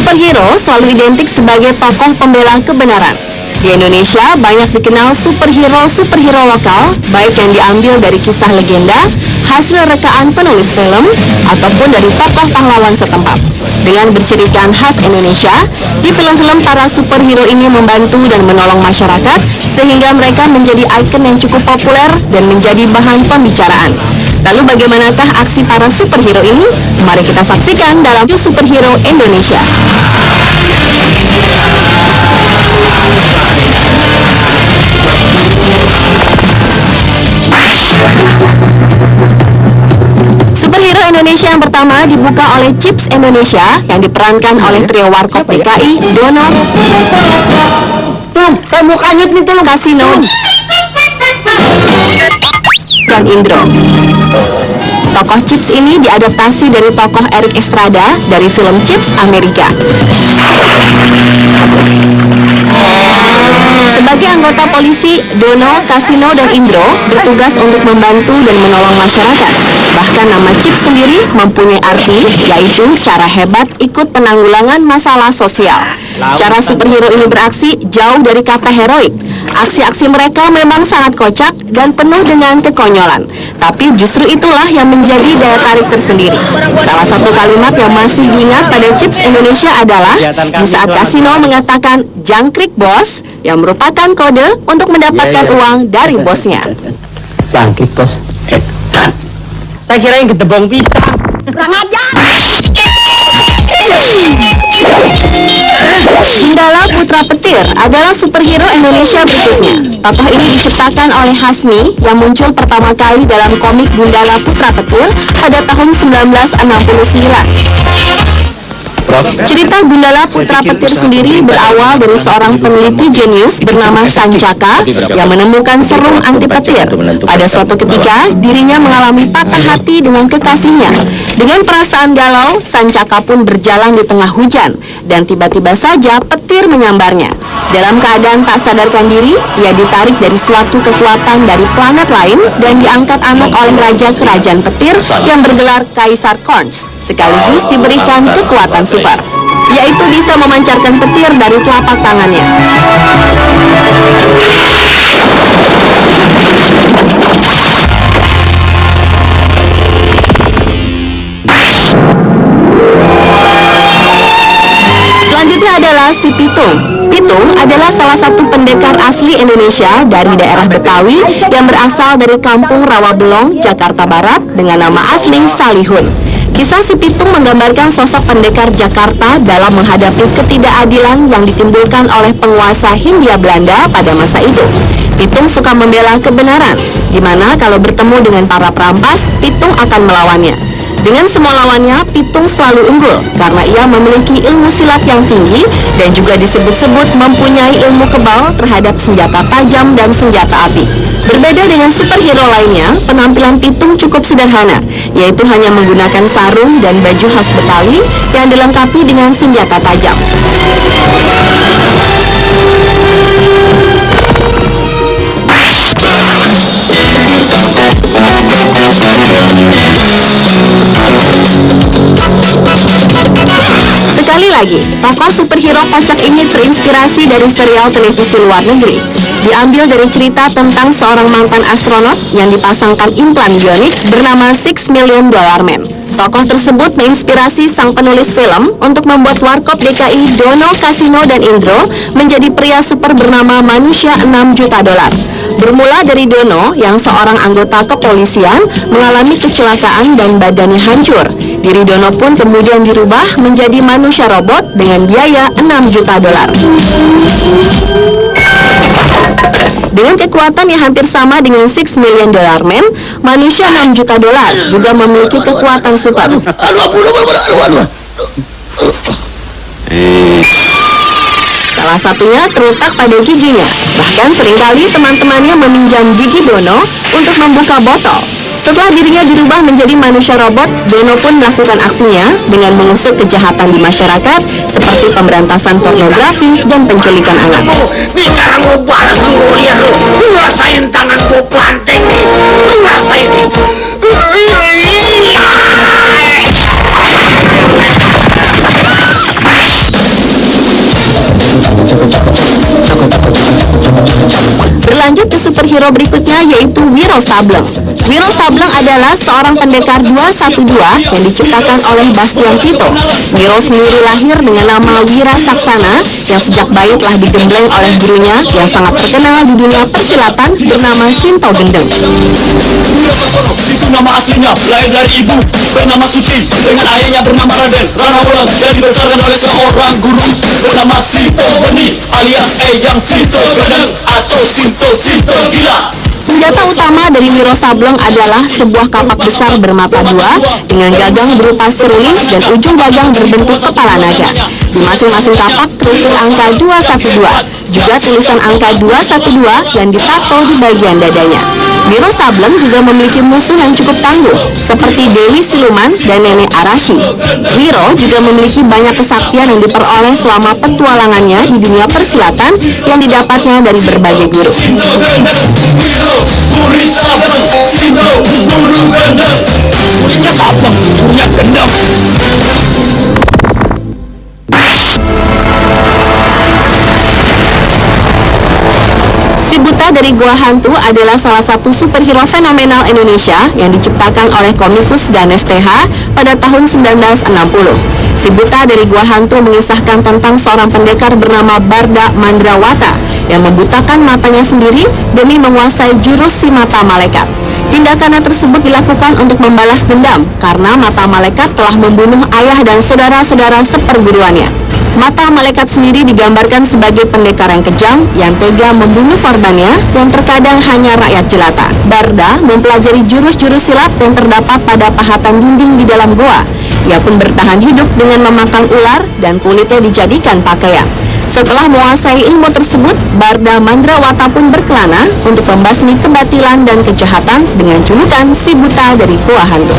Superhero selalu identik sebagai tokoh pembela kebenaran. Di Indonesia banyak dikenal superhero lokal, baik yang diambil dari kisah legenda, hasil rekaan penulis film, ataupun dari tokoh pahlawan setempat. Dengan bercirikan khas Indonesia, di film-film para superhero ini membantu dan menolong masyarakat sehingga mereka menjadi ikon yang cukup populer dan menjadi bahan pembicaraan. Lalu bagaimanakah aksi para superhero ini? Mari kita saksikan dalam Superhero Indonesia. Superhero Indonesia yang pertama dibuka oleh Chips Indonesia yang diperankan oleh trio Warkop DKI, Dono, Kasino, dan Indro. Tokoh Chips ini diadaptasi dari tokoh Eric Estrada dari film Chips Amerika. Sebagai anggota polisi, Dono, Kasino, dan Indro bertugas untuk membantu dan menolong masyarakat. Bahkan nama Chips sendiri mempunyai arti, yaitu cara hebat ikut penanggulangan masalah sosial. Cara superhero ini beraksi jauh dari kata heroik. Aksi-aksi mereka memang sangat kocak dan penuh dengan kekonyolan. Tapi justru itulah yang menjadi daya tarik tersendiri. Salah satu kalimat yang masih diingat pada Chips Indonesia adalah di saat Kasino mengatakan "jangkrik bos", yang merupakan kode untuk mendapatkan uang dari bosnya. Jangkrik bos. Saya kira yang gedebong pisang. Kurang ajar. Gundala Putra Petir adalah superhero Indonesia berikutnya. Tokoh ini diciptakan oleh Hasmi yang muncul pertama kali dalam komik Gundala Putra Petir pada tahun 1969. Cerita Gundala Putra Petir sendiri berawal dari seorang peneliti jenius bernama Sancaka yang menemukan serum anti petir. Pada suatu ketika, dirinya mengalami patah hati dengan kekasihnya. Dengan perasaan galau, Sancaka pun berjalan di tengah hujan dan tiba-tiba saja petir menyambarnya. Dalam keadaan tak sadarkan diri, ia ditarik dari suatu kekuatan dari planet lain dan diangkat anak oleh Raja Kerajaan Petir yang bergelar Kaisar Korns, sekaligus diberikan kekuatan super, yaitu bisa memancarkan petir dari telapak tangannya. Selanjutnya adalah si Pitung. Pitung adalah salah satu pendekar asli Indonesia dari daerah Betawi yang berasal dari kampung Rawabelong, Jakarta Barat dengan nama asli Salihun. Kisah si Pitung menggambarkan sosok pendekar Jakarta dalam menghadapi ketidakadilan yang ditimbulkan oleh penguasa Hindia Belanda pada masa itu. Pitung suka membela kebenaran, di mana kalau bertemu dengan para perampas, Pitung akan melawannya. Dengan semua lawannya, Pitung selalu unggul karena ia memiliki ilmu silat yang tinggi dan juga disebut-sebut mempunyai ilmu kebal terhadap senjata tajam dan senjata api. Berbeda dengan superhero lainnya, penampilan Pitung cukup sederhana, yaitu hanya menggunakan sarung dan baju khas Betawi yang dilengkapi dengan senjata tajam. Sekali lagi, tokoh superhero kocak ini terinspirasi dari serial televisi luar negeri. Diambil dari cerita tentang seorang mantan astronot yang dipasangkan implan bionik bernama $6 Million Man. Tokoh tersebut menginspirasi sang penulis film untuk membuat Warkop DKI, Dono, Kasino, dan Indro menjadi pria super bernama Manusia $6 Juta. Bermula dari Dono yang seorang anggota kepolisian mengalami kecelakaan dan badannya hancur. Diri Dono pun kemudian dirubah menjadi manusia robot dengan biaya $6 juta. Dengan kekuatan yang hampir sama dengan $6 Million Man, manusia $6 juta juga memiliki kekuatan super. Salah satunya terletak pada giginya. Bahkan seringkali teman-temannya meminjam gigi Dono untuk membuka botol. Setelah dirinya dirubah menjadi manusia robot, Dono pun melakukan aksinya dengan mengusut kejahatan di masyarakat seperti pemberantasan pornografi dan penculikan anak. Nih sekarang lu balas lu lihat lu rasain tangan gua banteng nih, lu rasain nih. superhero berikutnya yaitu Wiro Sableng. Wiro Sableng adalah seorang pendekar 212 yang diciptakan oleh Bastian Tito. Wiro sendiri lahir dengan nama Wira Saksana yang sejak bayi telah digembleng oleh gurunya yang sangat terkenal di dunia persilatan bernama Sinto Gendeng. Itu nama aslinya, lahir dari ibu bernama Suci dengan ayahnya bernama Raden Rana Wulan dan dibesarkan oleh seorang guru bernama Sinto Geni alias Eyang Sinto Gendeng atau Sinto Gila. Senjata utama dari Wiro Sableng adalah sebuah kapak besar bermata dua dengan gagang berupa seruling dan ujung gagang berbentuk kepala naga. Di masing-masing kapak tertulis angka 212, juga tulisan angka 212 yang ditato di bagian dadanya. Wiro Sableng juga memiliki musuh yang cukup tangguh, seperti Dewi Siluman dan Nenek Arashi. Wiro juga memiliki banyak kesaktian yang diperoleh selama petualangannya di dunia persilatan yang didapatnya dari berbagai guru. Murid Sableng, Sinto, guru Gendeng. Muridnya Sableng, gurunya Gendeng. Si Buta dari Gua Hantu adalah salah satu superhero fenomenal Indonesia yang diciptakan oleh komikus Ganes TH pada tahun 1960. Si Buta dari Gua Hantu mengisahkan tentang seorang pendekar bernama Barda Mandrawata yang membutakan matanya sendiri demi menguasai jurus si mata malaikat. Tindakannya tersebut dilakukan untuk membalas dendam karena mata malaikat telah membunuh ayah dan saudara-saudara seperguruannya. Mata malaikat sendiri digambarkan sebagai pendekar yang kejam yang tega membunuh korbannya yang terkadang hanya rakyat jelata. Barda mempelajari jurus-jurus silat yang terdapat pada pahatan dinding di dalam goa. Ia pun bertahan hidup dengan memakan ular dan kulitnya dijadikan pakaian. Setelah menguasai ilmu tersebut, Barda Mandrawata pun berkelana untuk membasmi kebatilan dan kejahatan dengan julukan si Buta dari Gua Hantu.